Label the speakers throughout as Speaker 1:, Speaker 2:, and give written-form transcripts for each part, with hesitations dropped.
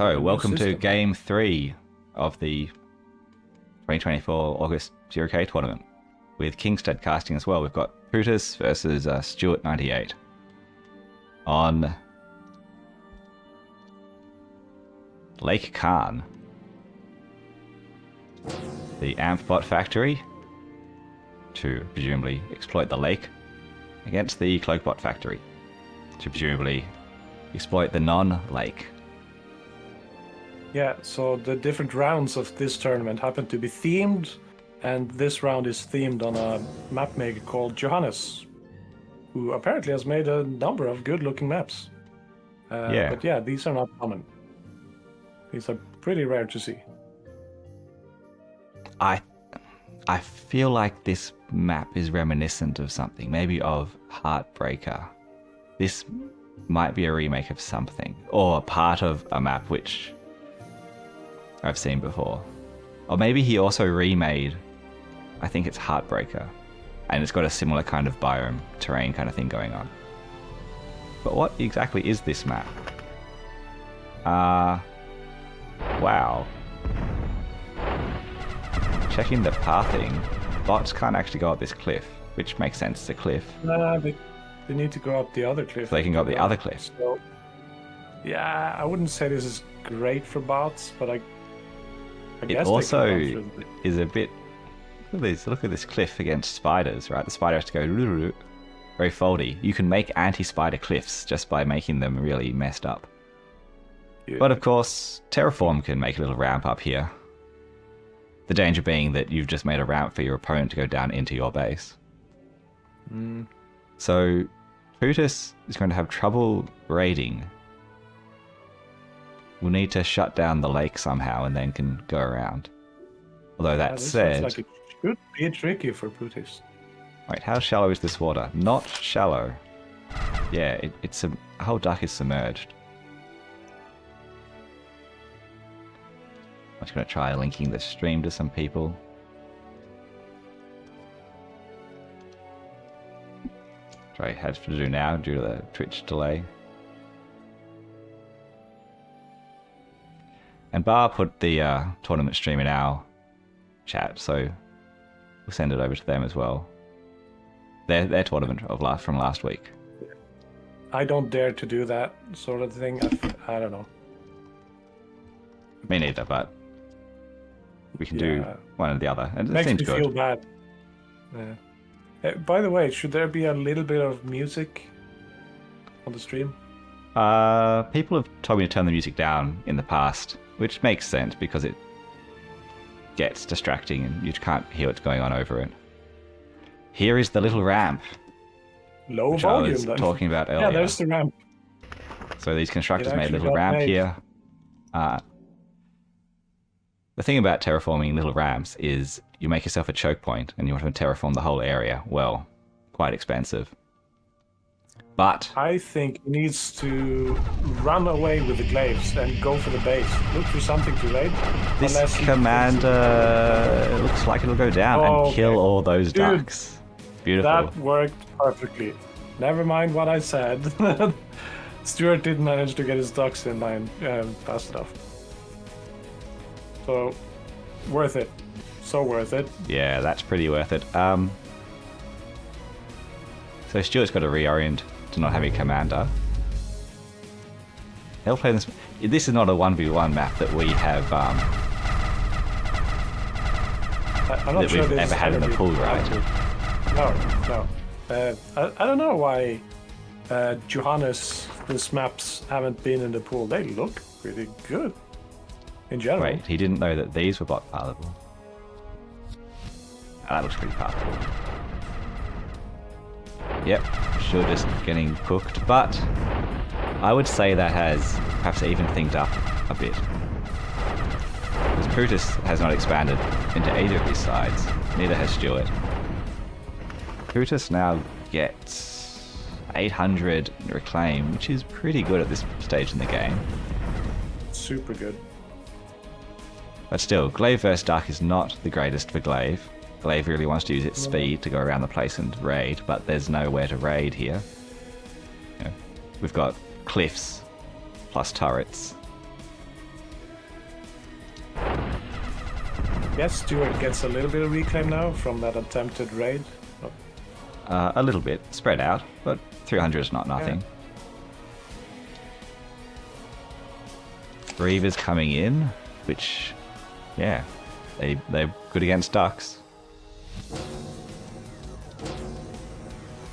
Speaker 1: So, welcome to Game 3 of the 2024 August 0K tournament with Kingstead casting as well. We've got Pootis versus Stuart98 on Lake Khan, the Ampbot factory, to presumably exploit the lake, against the Cloakbot factory to presumably exploit the non-lake.
Speaker 2: Yeah, so the different rounds of this tournament happen to be themed, and this round is themed on a map maker called Johannes, who apparently has made a number of good-looking maps. But yeah, these are not common. These are pretty rare to see.
Speaker 1: I feel like this map is reminiscent of something, maybe of Heartbreaker. This might be a remake of something, or a part of a map which I've seen before. Or maybe he also remade, I think it's Heartbreaker, and it's got a similar kind of biome, terrain kind of thing going on. But what exactly is this map? Wow. Checking the pathing, bots can't actually go up this cliff, which makes sense, it's a cliff.
Speaker 2: They need to go up the other cliff.
Speaker 1: So they can go up the other cliff.
Speaker 2: So, yeah, I wouldn't say this is great for bots, but I guess
Speaker 1: it also is a bit... Look at this cliff against spiders, right? The spider has to go very foldy. You can make anti-spider cliffs just by making them really messed up. Yeah. But of course, Terraform can make a little ramp up here. The danger being that you've just made a ramp for your opponent to go down into your base. So, Pootis is going to have trouble raiding. We'll need to shut down the lake somehow and then can go around. Although that said...
Speaker 2: Like it should be tricky for Pootis.
Speaker 1: Wait, how shallow is this water? Not shallow. Yeah, it's a whole duck is submerged. I'm just going to try linking the stream to some people. Try had to do now due to the Twitch delay. And Bar put the tournament stream in our chat, so we'll send it over to them as well. Their tournament of from last week.
Speaker 2: I don't dare to do that sort of thing. I don't know.
Speaker 1: Me neither, but we can do one or the other, and it seems
Speaker 2: good. Makes me feel bad. Yeah. By the way, should there be a little bit of music on the stream?
Speaker 1: People have told me to turn the music down in the past, which makes sense because it gets distracting and you can't hear what's going on over it. Here is the little ramp.
Speaker 2: Low
Speaker 1: which
Speaker 2: volume.
Speaker 1: I was talking about earlier.
Speaker 2: Yeah, there's the ramp.
Speaker 1: So these constructors made a little ramp here. The thing about terraforming little ramps is you make yourself a choke point and you want to terraform the whole area. Well, quite expensive. But
Speaker 2: I think he needs to run away with the glaives and go for the base. Look for something to raid.
Speaker 1: This commander looks like it'll go down and kill all those ducks. Beautiful.
Speaker 2: That worked perfectly. Never mind what I said. Stuart did manage to get his ducks in line fast enough. So, worth it. So worth it.
Speaker 1: Yeah, that's pretty worth it. So Stuart's got to reorient to not having commander. They'll play this. This is not a 1v1 map that we have.
Speaker 2: I'm not
Speaker 1: that
Speaker 2: sure
Speaker 1: we've ever had in the pool, right?
Speaker 2: No. I don't know why Johannes' maps haven't been in the pool. They look pretty good in general.
Speaker 1: Wait, he didn't know that these were bot pathable. Oh, that looks pretty pathable. Yep, sure, just getting cooked, but I would say that has perhaps evened things up a bit. Because Pootis has not expanded into either of his sides, neither has Stuart. Pootis now gets 800 reclaim, which is pretty good at this stage in the game.
Speaker 2: Super good.
Speaker 1: But still, Glaive vs Duck is not the greatest for Glaive. Glaive really wants to use its speed to go around the place and raid, but there's nowhere to raid here. You know, we've got cliffs plus turrets.
Speaker 2: guess Stuart gets a little bit of reclaim now from that attempted raid. Oh,
Speaker 1: A little bit spread out, but 300 is not nothing. Reavers coming in, which, yeah, they're good against ducks.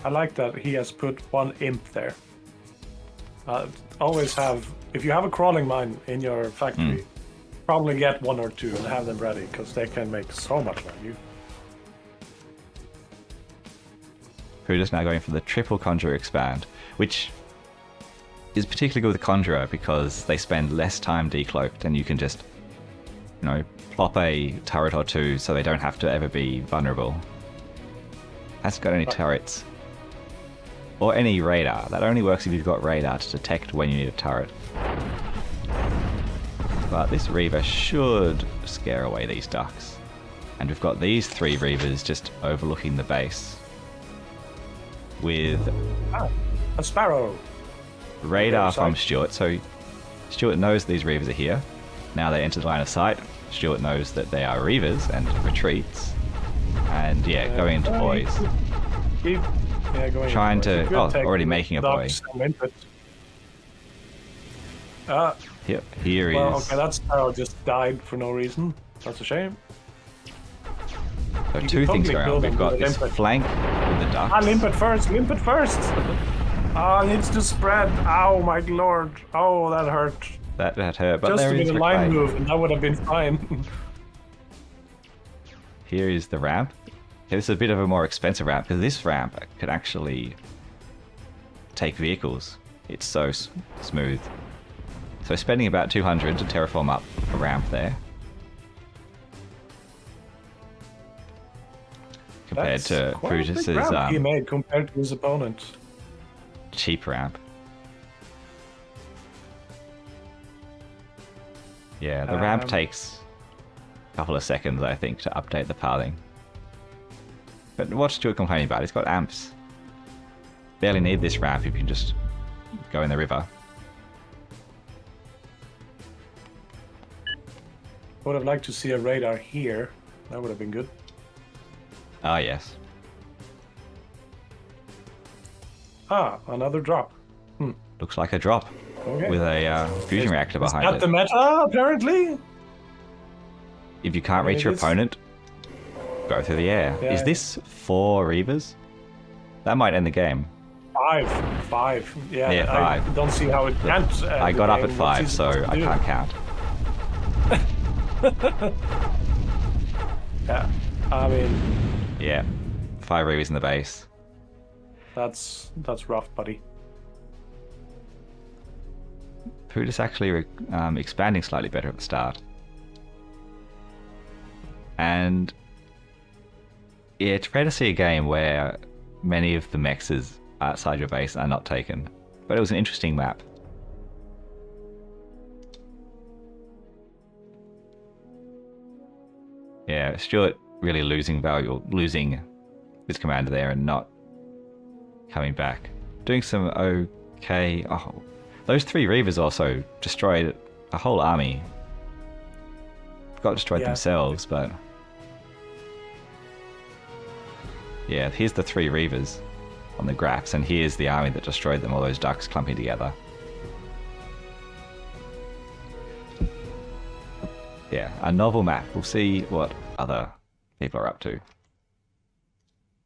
Speaker 2: I like that he has put one imp there. Always have, if you have a crawling mine in your factory, probably get 1 or 2 and have them ready, because they can make so much value.
Speaker 1: Pootis now going for the triple Conjurer expand, which is particularly good with the Conjurer because they spend less time decloaked and you can just, you know, plop a turret or 2 so they don't have to ever be vulnerable. Hasn't got any turrets. Or any radar. That only works if you've got radar to detect when you need a turret. But this Reaver should scare away these ducks. And we've got these 3 Reavers just overlooking the base. With
Speaker 2: a sparrow.
Speaker 1: Radar from Stuart, so Stuart knows these Reavers are here. Now they enter the line of sight. Stuart knows that they are Reavers and retreats. And yeah, going into boys. Trying to... Oh, already making a boy. Yep, here he is.
Speaker 2: Okay, that sparrow just died for no reason. That's a shame.
Speaker 1: So 2 things going on. We've got this flank with the ducks.
Speaker 2: Limpet first, limpet first! It needs to spread. Ow, my lord. Oh, that hurt.
Speaker 1: That hurt, but
Speaker 2: just
Speaker 1: there is
Speaker 2: a line move, and that would have been fine.
Speaker 1: Here is the ramp. This is a bit of a more expensive ramp, because this ramp could actually take vehicles. It's so smooth. So spending about 200 to terraform up a ramp there. Compared to Pootis'
Speaker 2: he made compared to his opponent.
Speaker 1: Cheap ramp. Yeah, the ramp takes a couple of seconds, I think, to update the pathing. But what's Stuart complaining about? He's got amps. Barely need this ramp if you can just go in the river.
Speaker 2: Would have liked to see a radar here. That would have been good.
Speaker 1: Ah, yes.
Speaker 2: Another drop.
Speaker 1: Looks like a drop.
Speaker 2: Okay.
Speaker 1: With a fusion reactor behind it.
Speaker 2: Is that the meta, apparently?
Speaker 1: If you can't reach your opponent, go through the air.
Speaker 2: Yeah.
Speaker 1: Is this 4 Reavers? That might end the game.
Speaker 2: 5. Yeah,
Speaker 1: Yeah, 5.
Speaker 2: I don't see how it can't.
Speaker 1: I got up at 5, so I can't count.
Speaker 2: Yeah, I mean...
Speaker 1: Yeah, 5 Reavers in the base.
Speaker 2: That's rough, buddy.
Speaker 1: Pootis actually expanding slightly better at the start. And yeah, it's rare to see a game where many of the mexes outside your base are not taken. But it was an interesting map. Yeah, Stuart really losing value, losing his commander there and not coming back. Doing some okay... Oh, those 3 Reavers also destroyed a whole army. Got destroyed themselves, but... Yeah, here's the 3 Reavers on the graphs, and here's the army that destroyed them, all those ducks clumping together. Yeah, a novel map. We'll see what other people are up to.